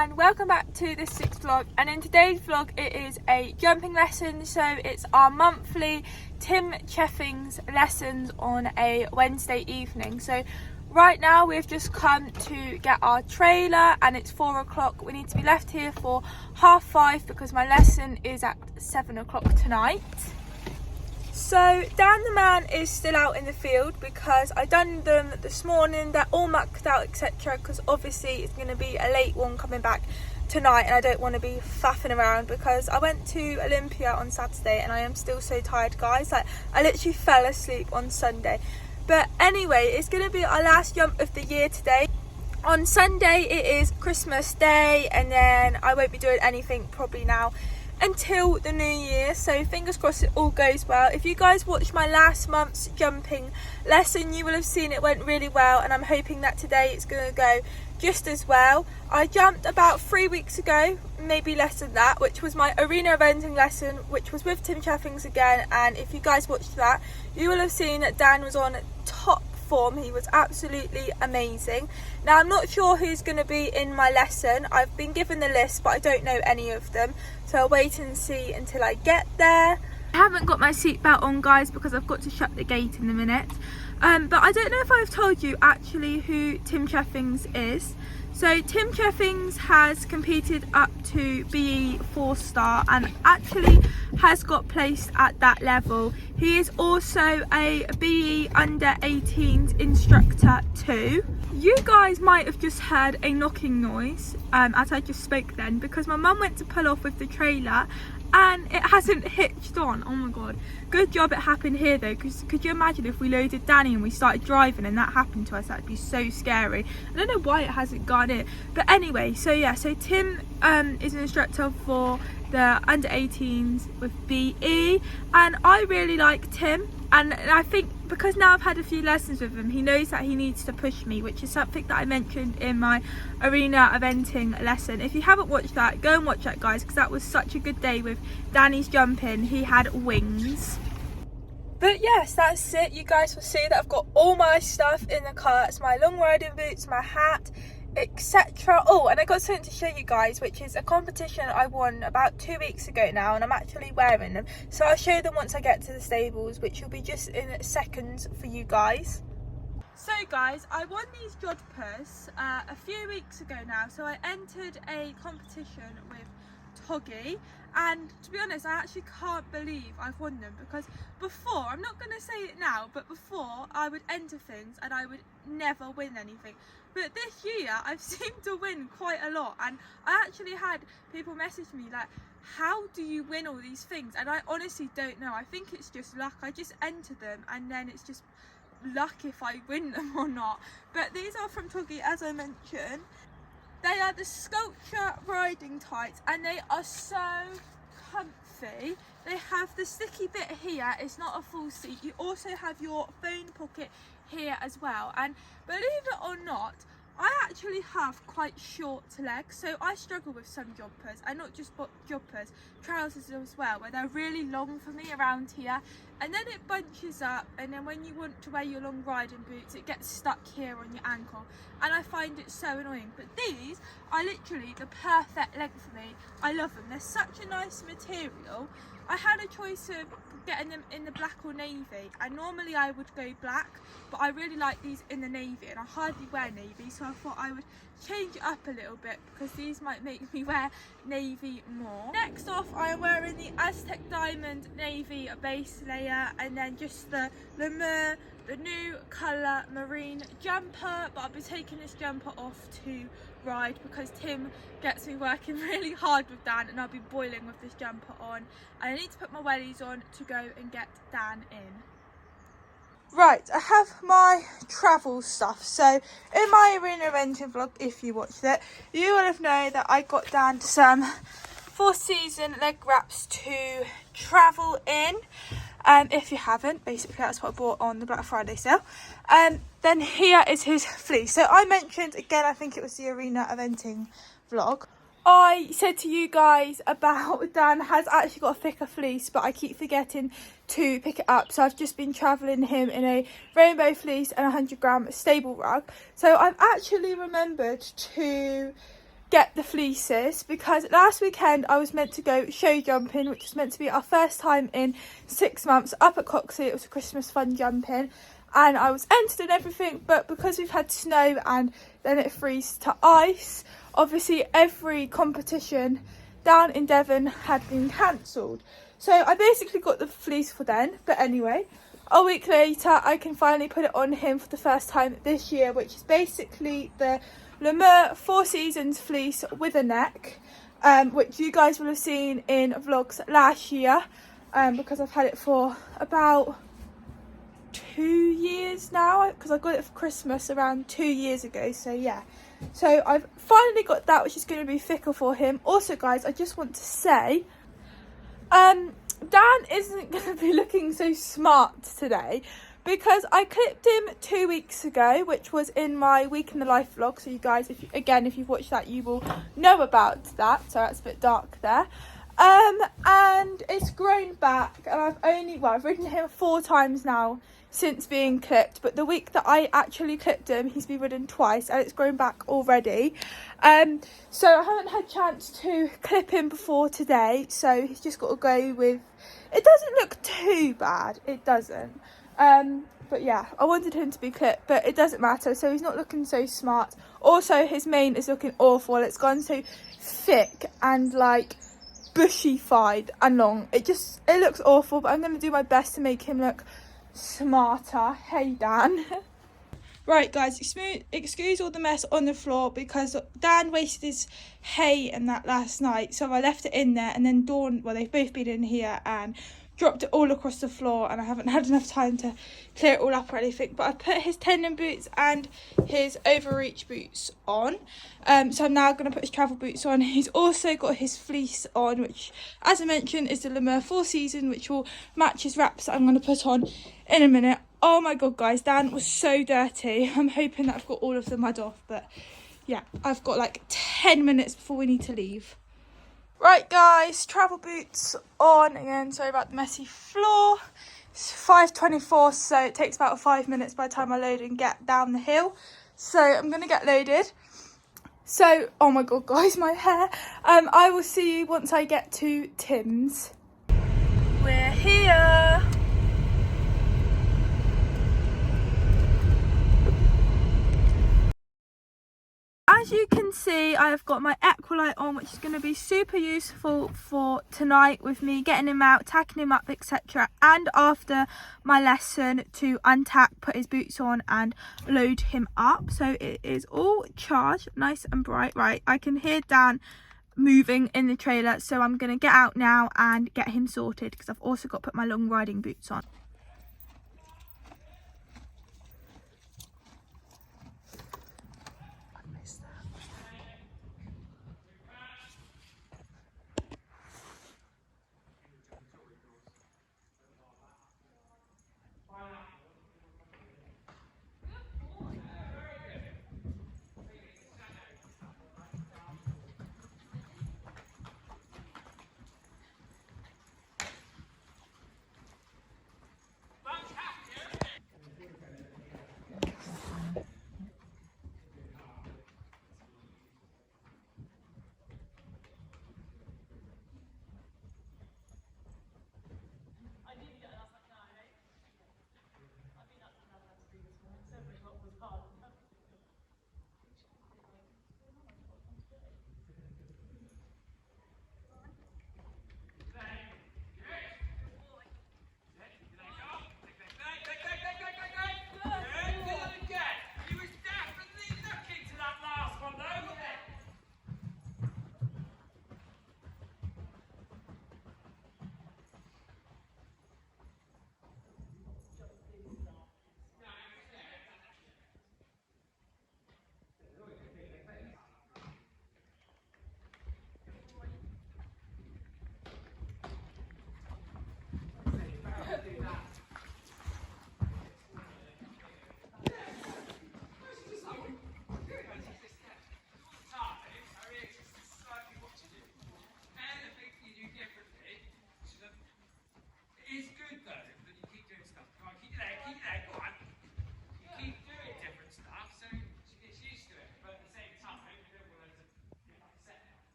and welcome back to this week's vlog. And in today's vlog it is a jumping lesson, so it's our monthly Tim Cheffings lessons on a Wednesday evening. So right now we've just come to get our trailer and it's 4 o'clock. We need to be left here for 5:30 because my lesson is at 7 o'clock tonight. So Dan the man is still out in the field because I done them this morning. They're all mucked out, etc. because obviously it's going to be a late one coming back tonight and I don't want to be faffing around because I went to Olympia on Saturday and I am still so tired, guys. Like, I literally fell asleep on Sunday. But anyway, it's going to be our last jump of the year today. On Sunday it is Christmas Day and then I won't be doing anything probably now until the new year, so fingers crossed it all goes well. If you guys watched my last month's jumping lesson, you will have seen it went really well and I'm hoping that today it's going to go just as well. I jumped about 3 weeks ago, maybe less than that, which was my arena eventing lesson, which was with Tim Cheffings again, and if you guys watched that you will have seen that Dan was on top form. He was absolutely amazing. Now I'm not sure who's going to be in my lesson. I've been given the list but I don't know any of them, so I'll wait and see until I get there. I haven't got my seatbelt on, guys, because I've got to shut the gate in a minute. But I don't know if I've told you actually who Tim Cheffings is. So Tim Cheffings has competed up to BE 4-star and actually has got placed at that level. He is also a BE under 18s instructor too. You guys might have just heard a knocking noise as I just spoke then, because my mum went to pull off with the trailer and it hasn't hitched on. Oh my god, good job it happened here though, because could you imagine if we loaded Danny and we started driving and that happened to us? That'd be so scary. I don't know why it hasn't gone in, but anyway, so yeah, so Tim is an instructor for the under 18s with BE and I really like Tim, and I think because now I've had a few lessons with him, he knows that he needs to push me, which is something that I mentioned in my arena eventing lesson. If you haven't watched that, go and watch that, guys, because that was such a good day with Danny's jumping. He had wings. But yes, that's it. You guys will see that I've got all my stuff in the car. It's my long riding boots, my hat, etc. Oh, and I got something to show you guys, which is a competition I won about 2 weeks ago now, and I'm actually wearing them, so I'll show them once I get to the stables, which will be just in seconds for you guys. So guys, I won these jodhpurs a few weeks ago now. So I entered a competition with Toggy, and to be honest I actually can't believe I've won them, because before, I'm not going to say it now, but before I would enter things and I would never win anything, but this year I've seemed to win quite a lot. And I actually had people message me like, how do you win all these things? And I honestly don't know. I think it's just luck. I just enter them and then it's just luck if I win them or not. But these are from Toggy, as I mentioned. They are the Sculpture riding tights and they are so comfy. They have the sticky bit here, it's not a full seat. You also have your phone pocket here as well, and believe it or not, I actually have quite short legs, so I struggle with some jodhpurs, and not just jodhpurs, trousers as well, where they're really long for me around here, and then it bunches up, and then when you want to wear your long riding boots it gets stuck here on your ankle, and I find it so annoying. But these are literally the perfect length for me. I love them, they're such a nice material. I had a choice of getting them in the black or navy, and normally I would go black, but I really like these in the navy and I hardly wear navy, so I thought I would change it up a little bit because these might make me wear navy more. Next off, I am wearing the Aztec Diamond navy base layer, and then just the Lemur, the new colour marine jumper, but I'll be taking this jumper off to ride because Tim gets me working really hard with Dan and I'll be boiling with this jumper on, and I need to put my wellies on to go and get Dan in. Right, I have my travel stuff. So in my arena eventing vlog, if you watched it, you will have known that I got Dan some 4 season leg wraps to travel in. If you haven't, basically that's what I bought on the Black Friday sale. Then here is his fleece. So I mentioned, again, I think it was the arena eventing vlog, I said to you guys about Dan has actually got a thicker fleece, but I keep forgetting to pick it up. So I've just been travelling him in a rainbow fleece and 100 gram stable rug. So I've actually remembered to get the fleeces, because last weekend I was meant to go show jumping, which was meant to be our first time in 6 months up at Coxley. It was a Christmas fun jumping, and I was entered and everything, but because we've had snow and then it freezed to ice, obviously every competition down in Devon had been cancelled. So I basically got the fleece for then, but anyway, a week later I can finally put it on him for the first time this year, which is basically the Le Mans 4 Seasons fleece with a neck, which you guys will have seen in vlogs last year, because I've had it for about 2 years now, because I got it for Christmas around 2 years ago. So yeah, so I've finally got that, which is going to be thicker for him. Also guys, I just want to say, Dan isn't going to be looking so smart today, because I clipped him 2 weeks ago, which was in my week in the life vlog. So you guys, if you've watched that, you will know about that. So that's a bit dark there. And it's grown back, and I've ridden him 4 times now since being clipped, but the week that I actually clipped him, he's been ridden twice and it's grown back already. So I haven't had a chance to clip him before today, so he's just got to go with, it doesn't look too bad, it doesn't. But yeah, I wanted him to be clipped, but it doesn't matter, so he's not looking so smart. Also, his mane is looking awful. It's gone so thick and like bushy-fied and long. It looks awful, but I'm going to do my best to make him look smarter. Hey Dan. Right guys, excuse all the mess on the floor, because Dan wasted his hay and that last night, so I left it in there, and then Dawn, well, they've both been in here and dropped it all across the floor, and I haven't had enough time to clear it all up or anything. But I put his tendon boots and his overreach boots on, so I'm now going to put his travel boots on. He's also got his fleece on, which, as I mentioned, is the Le Mans 4 Season, which will match his wraps that I'm going to put on in a minute. Oh my god guys, Dan was so dirty. I'm hoping that I've got all of the mud off, but yeah, I've got like 10 minutes before we need to leave. Right guys, travel boots on again. Sorry about the messy floor. It's 5:24, so it takes about 5 minutes by the time I load and get down the hill. So I'm gonna get loaded. So, oh my god guys, my hair. I will see you once I get to Tim's. We're here. As you can see, I have got my Equalite on, which is going to be super useful for tonight with me getting him out, tacking him up, etc. And after my lesson to untack, put his boots on and load him up. So it is all charged, nice and bright. Right, I can hear Dan moving in the trailer, so I'm going to get out now and get him sorted, because I've also got to put my long riding boots on.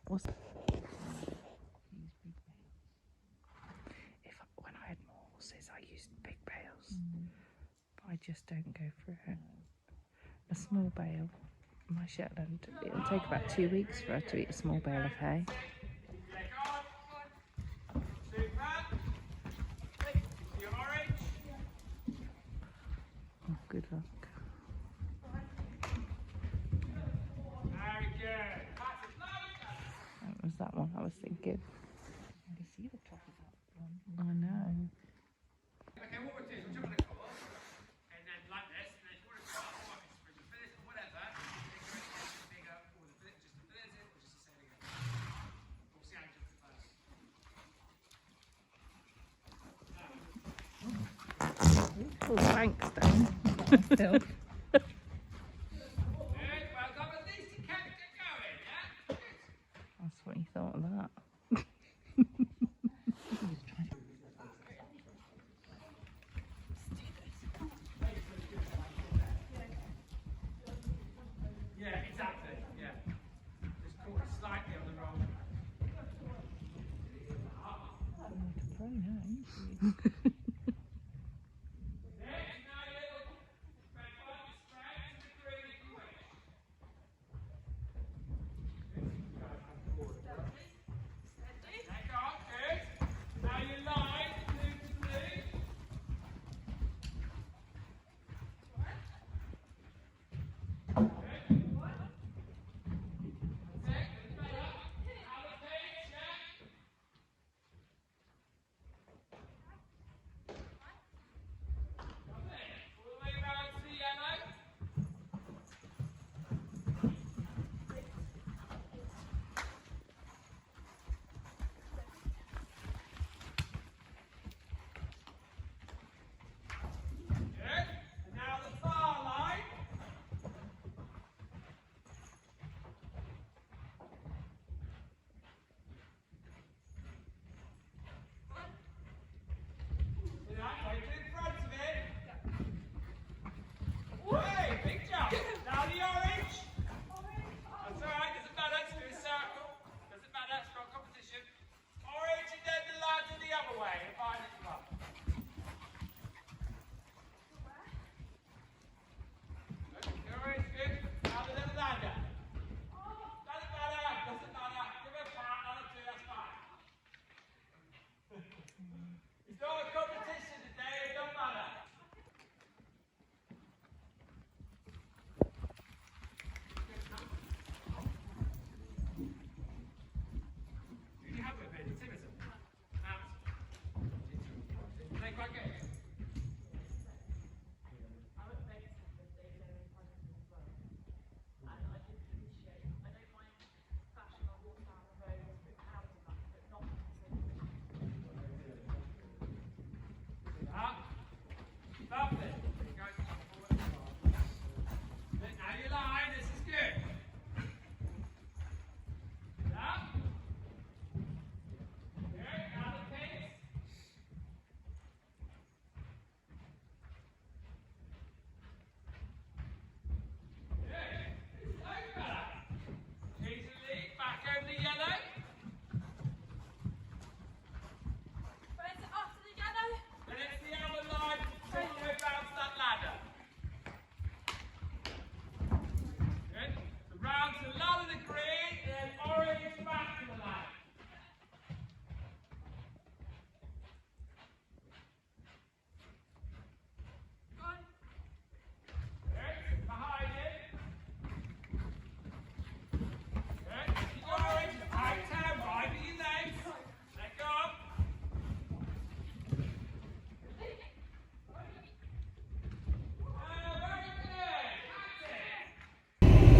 What's if when I had more horses, I used big bales, but I just don't go through it. A small bale, my Shetland, it'll take about 2 weeks for her to eat a small bale of hay. Oh, good luck. That was that one I was thinking. I can see the top of that one. I know. Okay, what we'll do is we'll jump on the cover, and then like this, and then if you want to start, or I can spring the fillets or whatever, bigger, or the fillet, just the fillets in, or just the same again. We'll see how you jump the first. Oh, thanks, Dan. Good, well done, at least you kept it going, yeah? Good. That's what you thought of that. Yeah, exactly, yeah. Just caught it slightly on the wrong. Very nice.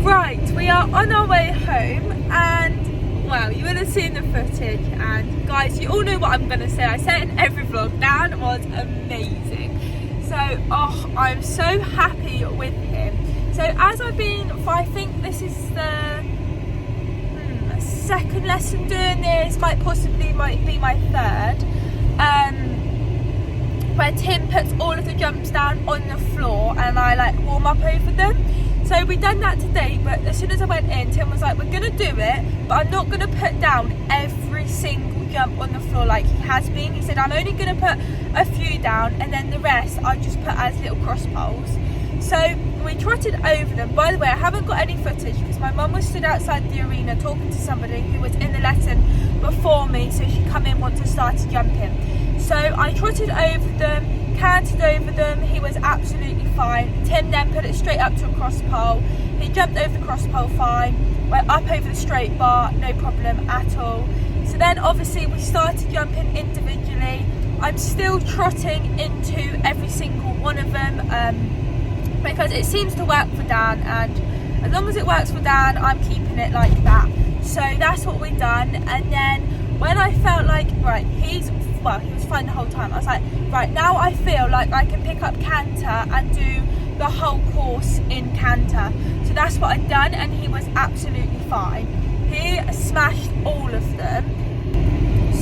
Right, we are on our way home and well, you would have seen the footage and guys, you all know what I'm going to say. I say it in every vlog. Dan was amazing. So So, I'm so happy with him. So as I think this is the second lesson doing this, might be my third, where Tim puts all of the jumps down on the floor and I like warm up over them. So we done that today, but as soon as I went in, Tim was like, we're gonna do it, but I'm not gonna put down every single jump on the floor like he has been. He said, I'm only gonna put a few down and then the rest I just put as little cross poles. So we trotted over them. By the way, I haven't got any footage because my mum was stood outside the arena talking to somebody who was in the lesson before me, so she come in once I started jumping. So I trotted over them, canted over them, he was absolutely fine. Tim then put it straight up to a cross pole. He jumped over the cross pole fine, went up over the straight bar, no problem at all. So then obviously we started jumping individually. I'm still trotting into every single one of them, because it seems to work for Dan, and as long as it works for Dan, I'm keeping it like that. So that's what we've done. And then when I felt like, right, he was fine the whole time, I was like, right, now I feel like I can pick up canter and do the whole course in canter. So that's what I'd done, and he was absolutely fine. He smashed all of them.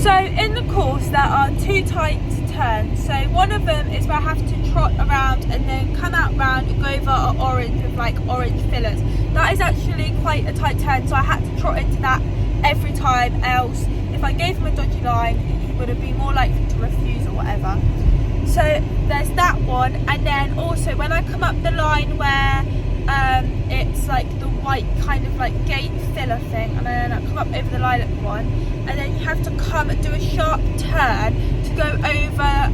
So in the course there are two tight turns. So one of them is where I have to trot around and then come out round and go over an orange with like orange fillers. That is actually quite a tight turn, so I had to trot into that every time, else if I gave him a dodgy line he would have been more likely to refuse or whatever. So there's that one, and then also when I come up the line where it's like the white kind of like gate filler thing, and then I come up over the lilac one, and then you have to come and do a sharp turn to go over,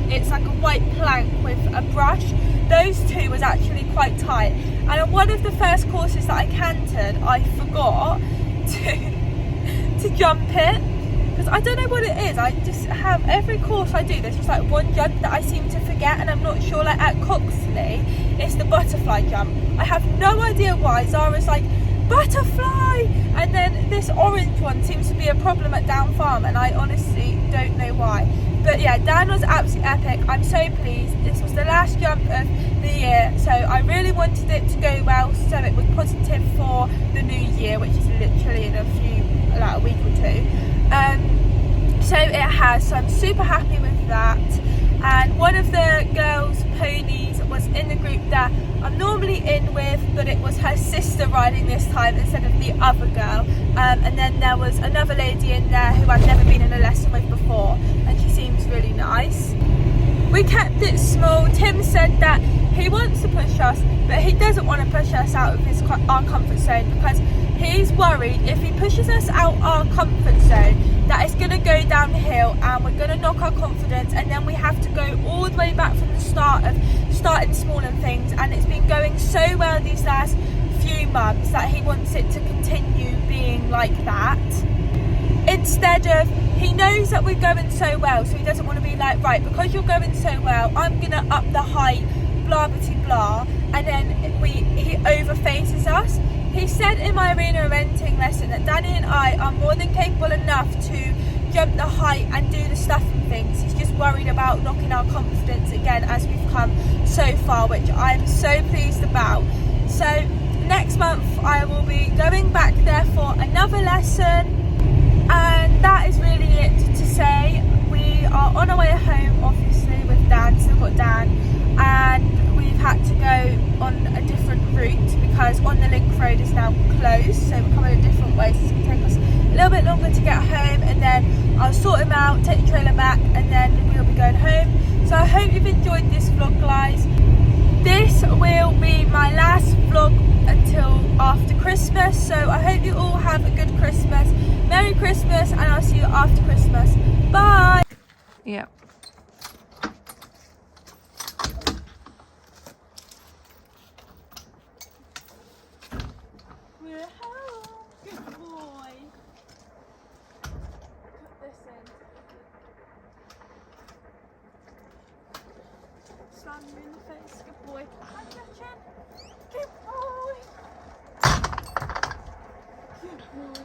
it's like a white plank with a brush. Those two was actually quite tight, and on one of the first courses that I cantered I forgot to jump it, because I don't know what it is. I just have, every course I do, there's just like one jump that I seem to forget, and I'm not sure. Like at Coxley, it's the butterfly jump. I have no idea why. Zara's like, butterfly, and then this orange one seems to be a problem at Down Farm, and I honestly don't know why. But yeah, Dan was absolutely epic. I'm so pleased. This was the last jump of the year, so I really wanted it to go well, so it was positive for the new year, which is literally in a week or two. So it has, so I'm super happy with that. And one of the girls' ponies was in the group that I'm normally in with, but it was her sister riding this time instead of the other girl. And then there was another lady in there who I've never been in a lesson with before, and she seems really nice. We kept it small. Tim said that he wants to push us, but he doesn't want to push us out of our comfort zone, because he's worried if he pushes us out our comfort zone that it's going to go downhill and we're going to knock our confidence, and then we have to go all the way back from the start of starting small and things. And it's been going so well these last few months that he wants it to continue being like that, instead of, he knows that we're going so well, so he doesn't want to be like, right, because you're going so well, I'm going to up the height, blah blah blah, and then he overfaces us. He said in my arena renting lesson that Danny and I are more than capable enough to jump the height and do the stuff and things. He's just worried about knocking our confidence again as we've come so far, which I'm so pleased about. So next month I will be going back there for another lesson, and that is really it to say. We are on our way home obviously with Dan, still got Dan, and we've had to go on a different route because on the link road is now closed, so we're coming a different way, so it's going to take us a little bit longer to get home, and then I'll sort him out, take the trailer back, and then we'll be going home. So I hope you've enjoyed this vlog, guys. This will be my last vlog until after Christmas, so I hope you all have a good Christmas. Merry Christmas, and I'll see you after Christmas. Bye! Yeah. We're home. Good boy. Put this in. Slam you in the face. Good boy. Hi, Gretchen. Good boy. Good boy.